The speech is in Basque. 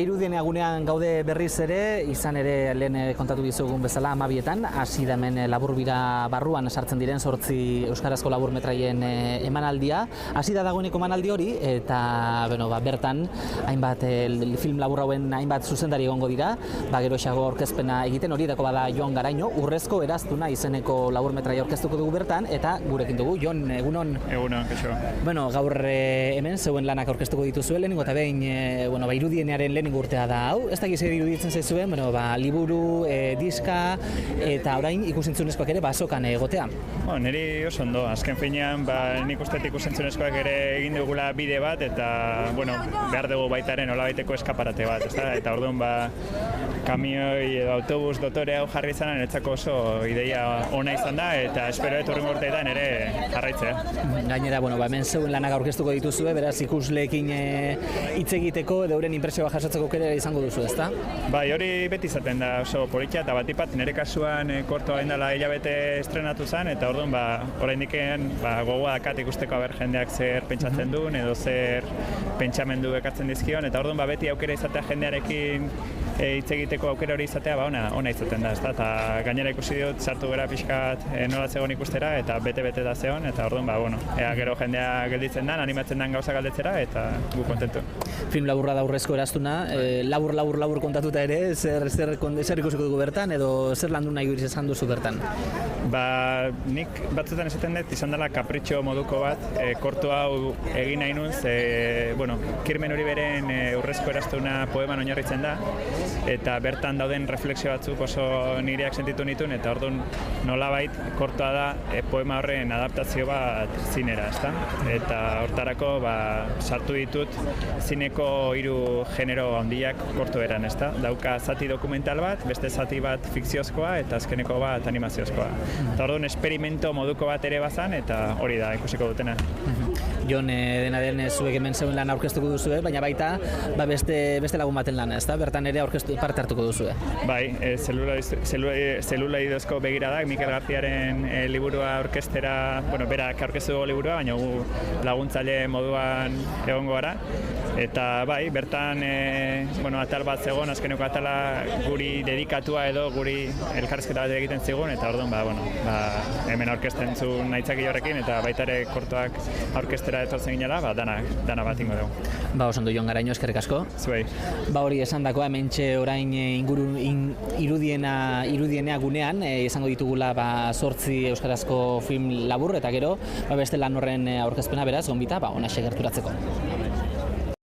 Irudien egunean gaude berriz ere, izan ere lehen kontatu dizugun bezala 12etan, hasi da hemen laburbira barruan sartzen diren 8 euskarazko laburmetraien emanaldia. Hasi da dagoeneko emanaldi hori eta bertan hainbat film labur hauen hainbat zuzendari egongo dira, geroxeago aurkezpena egiten, hori dako bada Jon Garaino, Urrezko eraztuna izeneko laburmetraia aurkeztuko dugu bertan eta gurekin dugu. Jon, egunon. Egunon, kaixo. Gaur hemen zeuen lanak aurkeztuko dituzue, lehenengo eta behin Irudienearen lehenengo urtea da hau. Ez dakiz iruditzen zaizuen, liburu, diska eta orain ikusentzunezkoak ere azokan egotea. Niri oso ondo, azken finean nik uste ikusentzunezkoak ere egin dugula bide bat eta behar dugu baitaren nolabaiteko eskaparate bat, eta orduan kamioi edo autobus dotore hau jarri izanan etzako oso ideia ona izan da eta espero hurrengo urteetan ere jarraitzea. Gainera, hemen zeuen lanak aurkeztuko dituzue, beraz ikusleekin hitz egiteko edo euren inpresioa jasotzeko ere izango duzu, ezta? Bai, hori beti izaten da oso politia eta batipat nire kasuan kortoa indala hilabete estrenatu zen eta orduan oraindik gogoa dakat ikusteko jendeak zer pentsatzen duen edo zer pentsamendu ekartzen dizkion eta orduan beti aukera izatea jendearekin hitz egiteko aukera hori izatea ona izaten da, ezta? Eta gainera ikusi dut sartu gara pixkat nola zegoen ikustera eta bete da zegoen eta orduan ea gero jendea gelditzen den, animatzen den gauza galdetzera eta gu kontentu. Film laburra da Urrezko eraztuna, labur kontatuta ere, zer ikusiko dugu bertan edo zer landu nahi izan duzu bertan? Nik batzutan esaten dut izan dela kapritxo moduko bat, korto hau egin nahi nuz, Kirmen hori beren Urrezko eraztuna poeman oinarritzen da eta bertan dauden refleksio batzuk oso nireak sentitu nituen eta orduan nolabait kortoa da poema horren adaptazio bat zinera, ezta? Eta hortarako sartu ditut zineko 3 genero handiak korto eran, ezta? Dauka zati dokumental bat, beste zati bat fikziozkoa eta azkeneko bat animaziozkoa. Eta orduan esperimento moduko bat ere bazan eta hori da ikusiko dutena. Jon, dena den zuek hemen zeuen lan aurkeztuko duzue, baina baita beste lagun baten lana, ezta? Bertan ere parte hartuko duzue. Bai, zeluloidozko begiradak, Mikel Garziaren liburua aurkeztera, berak aurkeztu dugu liburua, baina laguntzaile moduan egongo gara. Eta bai, bertan atal bat zegoen, azkeneko atala guri dedikatua edo guri elkarrizketa bat egiten zigun, eta orduan hemen aurkezten zuen naitzaki horrekin, eta baita ere kortoak aurkeztera etortzen ginela, dana bat ingo dugu. Oso ondo, Jon Garaino, eskerrik asko. Zuei. Hori esan dakoa, hementxe orain irudienea gunean, izango ditugula 8 euskarazko film labur, eta gero beste lan horren aurkezpena beraz, gonbita, onaxe gerturatzeko.